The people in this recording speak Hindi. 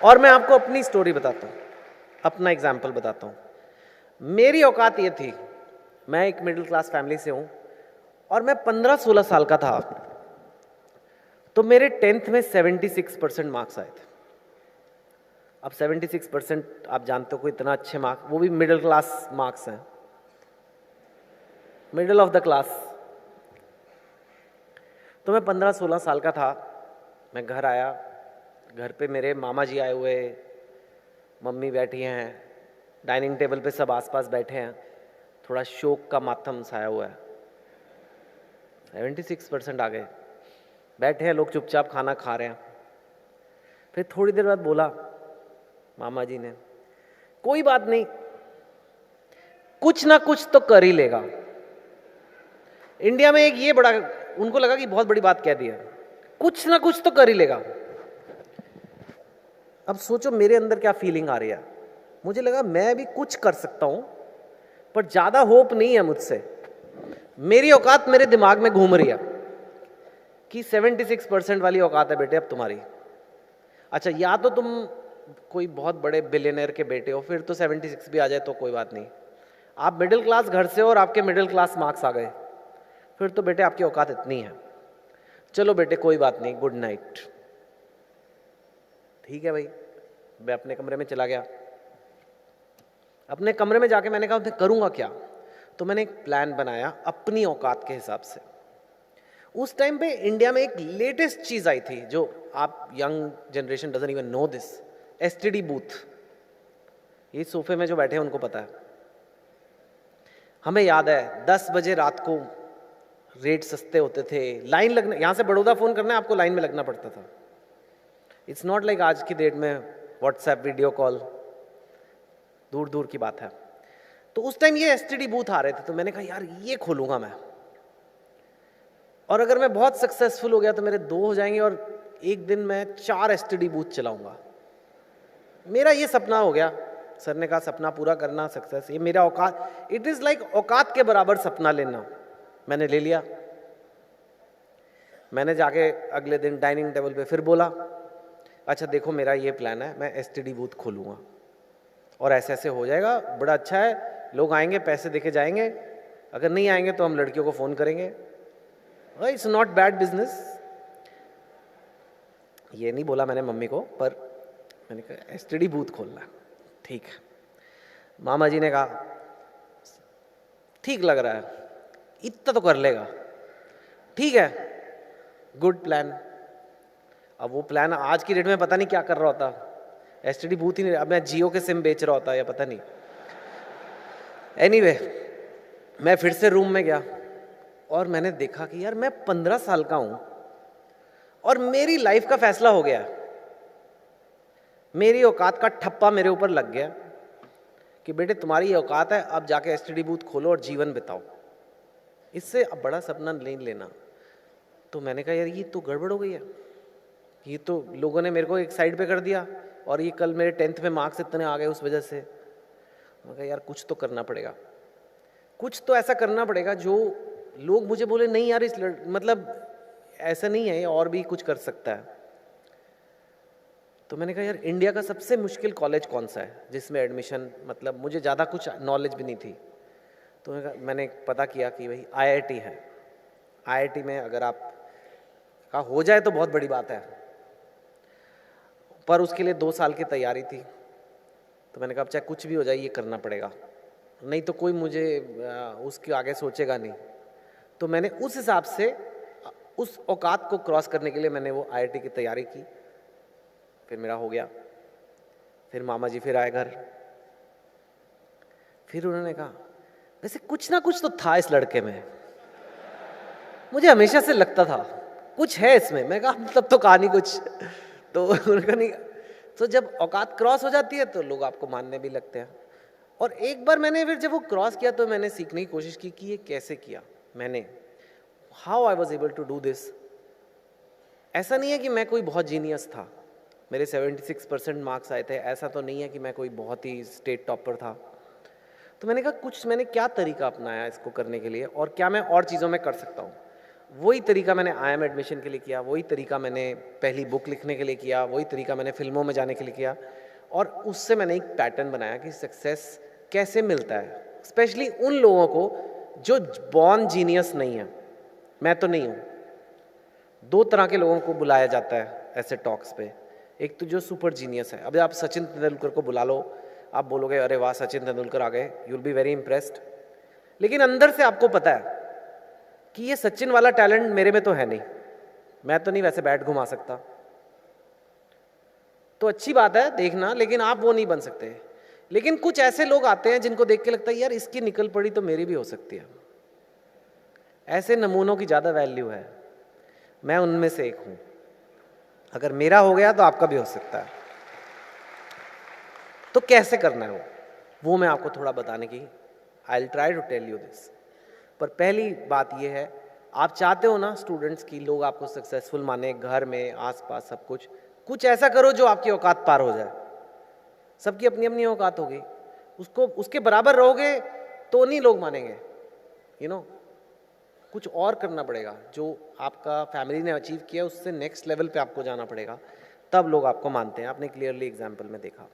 और मैं आपको अपनी स्टोरी बताता हूँ, अपना एग्जाम्पल बताता हूँ। मेरी औकात ये थी, मैं एक मिडिल क्लास फैमिली से हूँ और मैं 15-16 साल का था तो मेरे 10th में 76% मार्क्स आए थे। अब 76% आप जानते हो कोई इतना अच्छे मार्क्स, वो भी मिडिल क्लास मार्क्स हैं, मिडिल ऑफ द क्लास। तो मैं 15-16 साल का था, मैं घर आया, घर पे मेरे मामा जी आए हुए, मम्मी बैठी हैं, डाइनिंग टेबल पे सब आसपास बैठे हैं, थोड़ा शोक का मातम छाया हुआ है। 76% आ गए, बैठे हैं लोग चुपचाप खाना खा रहे हैं। फिर थोड़ी देर बाद बोला मामा जी ने, कोई बात नहीं, कुछ ना कुछ तो कर ही लेगा। इंडिया में एक ये बड़ा, उनको लगा कि बहुत बड़ी बात कह दी है, कुछ ना कुछ तो कर ही लेगा। अब सोचो मेरे अंदर क्या फीलिंग आ रही है। मुझे लगा मैं भी कुछ कर सकता हूं, पर ज्यादा होप नहीं है मुझसे। मेरी औकात मेरे दिमाग में घूम रही है कि 76% वाली औकात है बेटे अब तुम्हारी। अच्छा, या तो तुम कोई बहुत बड़े बिलियनर के बेटे हो, फिर तो 76 भी आ जाए तो कोई बात नहीं। आप मिडिल क्लास घर से हो और आपके मिडिल क्लास मार्क्स आ गए, फिर तो बेटे आपकी औकात इतनी है। चलो बेटे कोई बात नहीं, गुड नाइट। ठीक है भाई, मैं अपने कमरे में चला गया। अपने कमरे में जाके मैंने कहा करूंगा क्या, तो मैंने एक प्लान बनाया अपनी औकात के हिसाब से। उस टाइम पे इंडिया में एक लेटेस्ट चीज आई थी, जो आप young generation doesn't even know this, STD booth. ये सोफे में जो बैठे हैं उनको पता है। हमें याद है 10 बजे रात को रेट सस्ते होते थे, लाइन लगने, यहां से बड़ौदा फोन करना है आपको लाइन में लगना पड़ता था। इट्स नॉट लाइक आज की डेट में व्हाट्सएप वीडियो कॉल, दूर दूर की बात है। तो उस टाइम ये एसटीडी बूथ आ रहे थे, तो मैंने कहा यार ये खोलूंगा मैं, और अगर मैं बहुत सक्सेसफुल हो गया तो मेरे 2 हो जाएंगे और एक दिन मैं 4 एसटीडी बूथ चलाऊंगा। मेरा ये सपना हो गया। सर ने कहा सपना पूरा करना, सक्सेस, ये मेरा औकात, इट इज लाइक औकात के बराबर सपना लेना। मैंने ले लिया। मैंने जाके अगले दिन डाइनिंग टेबल पे फिर बोला, अच्छा देखो मेरा ये प्लान है, मैं एसटीडी बूथ खोलूंगा और ऐसे ऐसे हो जाएगा, बड़ा अच्छा है, लोग आएंगे पैसे देके जाएंगे, अगर नहीं आएंगे तो हम लड़कियों को फ़ोन करेंगे, इट्स नॉट बैड बिजनेस। ये नहीं बोला मैंने मम्मी को, पर मैंने कहा एसटीडी बूथ खोलना। ठीक है। मामा जी ने कहा ठीक लग रहा है, इतना तो कर लेगा, ठीक है, गुड प्लान। अब वो प्लान आज की डेट में पता नहीं क्या कर रहा होता, एसटीडी बूथ ही नहीं, अब मैं जियो के सिम बेच रहा होता या पता नहीं। एनीवे, मैं फिर से रूम में गया और मैंने देखा कि यार मैं 15 साल का हूं और मेरी लाइफ का फैसला हो गया। मेरी औकात का ठप्पा मेरे ऊपर लग गया कि बेटे तुम्हारी ये औकात है, अब जाके एसटीडी बूथ खोलो और जीवन बिताओ, इससे अब बड़ा सपना नहीं लेना। तो मैंने कहा यार ये तो गड़बड़ हो गई है, ये तो लोगों ने मेरे को एक साइड पे कर दिया और ये कल मेरे 10th में मार्क्स इतने आ गए उस वजह से। मैं कहा यार कुछ तो करना पड़ेगा, कुछ तो ऐसा करना पड़ेगा जो लोग मुझे बोले नहीं यार इस मतलब ऐसा नहीं है, ये और भी कुछ कर सकता है। तो मैंने कहा यार इंडिया का सबसे मुश्किल कॉलेज कौन सा है जिसमें एडमिशन, मतलब मुझे ज़्यादा कुछ नॉलेज भी नहीं थी। तो मैंने पता किया कि भाई आईआईटी है। आईआईटी में अगर आप का हो जाए तो बहुत बड़ी बात है, पर उसके लिए 2 साल की तैयारी थी। तो मैंने कहा अब चाहे कुछ भी हो जाए ये करना पड़ेगा, नहीं तो कोई मुझे उसके आगे सोचेगा नहीं। तो मैंने उस हिसाब से उस औकात को क्रॉस करने के लिए मैंने वो आईआईटी की तैयारी की। फिर मेरा हो गया। फिर मामा जी फिर आए घर। फिर उन्होंने कहा वैसे कुछ ना कुछ तो था इस लड़के में, मुझे हमेशा से लगता था कुछ है इसमें। मैं कहा तब तो कहा नहीं कुछ। तो उन्होंने नहीं, तो जब औकात क्रॉस हो जाती है तो लोग आपको मानने भी लगते हैं। और एक बार मैंने फिर जब वो क्रॉस किया तो मैंने सीखने की कोशिश की कि ये कैसे किया मैंने, how I was able to do this. ऐसा नहीं है कि मैं कोई बहुत जीनियस था, मेरे 76% मार्क्स आए थे, ऐसा तो नहीं है कि मैं कोई बहुत ही स्टेट टॉपर था। तो मैंने कहा कुछ मैंने क्या तरीका अपनाया इसको करने के लिए और क्या मैं और चीज़ों में कर सकता हूँ। वही तरीका मैंने IIM एडमिशन के लिए किया, वही तरीका मैंने पहली बुक लिखने के लिए किया, वही तरीका मैंने फिल्मों में जाने के लिए किया, और उससे मैंने एक पैटर्न बनाया कि सक्सेस कैसे मिलता है, स्पेशली उन लोगों को जो बॉर्न जीनियस नहीं है। मैं तो नहीं हूँ। दो तरह के लोगों को बुलाया जाता है ऐसे टॉक्स पे। एक तो जो सुपर जीनियस है, अब आप सचिन तेंदुलकर को बुला लो, आप बोलोगे अरे वाह सचिन तेंदुलकर आ गए, you will be very impressed, लेकिन अंदर से आपको पता है कि ये सचिन वाला टैलेंट मेरे में तो है नहीं, मैं तो नहीं वैसे बैट घुमा सकता। तो अच्छी बात है देखना, लेकिन आप वो नहीं बन सकते। लेकिन कुछ ऐसे लोग आते हैं जिनको देख के लगता है यार इसकी निकल पड़ी तो मेरी भी हो सकती है। ऐसे नमूनों की ज़्यादा वैल्यू है, मैं उनमें से एक हूं। अगर मेरा हो गया तो आपका भी हो सकता है। तो कैसे करना है वो मैं आपको थोड़ा बताने की, I will try to tell you this. पर पहली बात ये है, आप चाहते हो ना स्टूडेंट्स की लोग आपको सक्सेसफुल माने, घर में आसपास सब कुछ ऐसा करो जो आपकी औकात पार हो जाए। सबकी अपनी अपनी औकात होगी, उसको उसके बराबर रहोगे तो नहीं लोग मानेंगे, यू नो। कुछ और करना पड़ेगा, जो आपका फैमिली ने अचीव किया उससे नेक्स्ट लेवल पे आपको जाना पड़ेगा, तब लोग आपको मानते हैं। आपने क्लियरली एग्जाम्पल में देखा।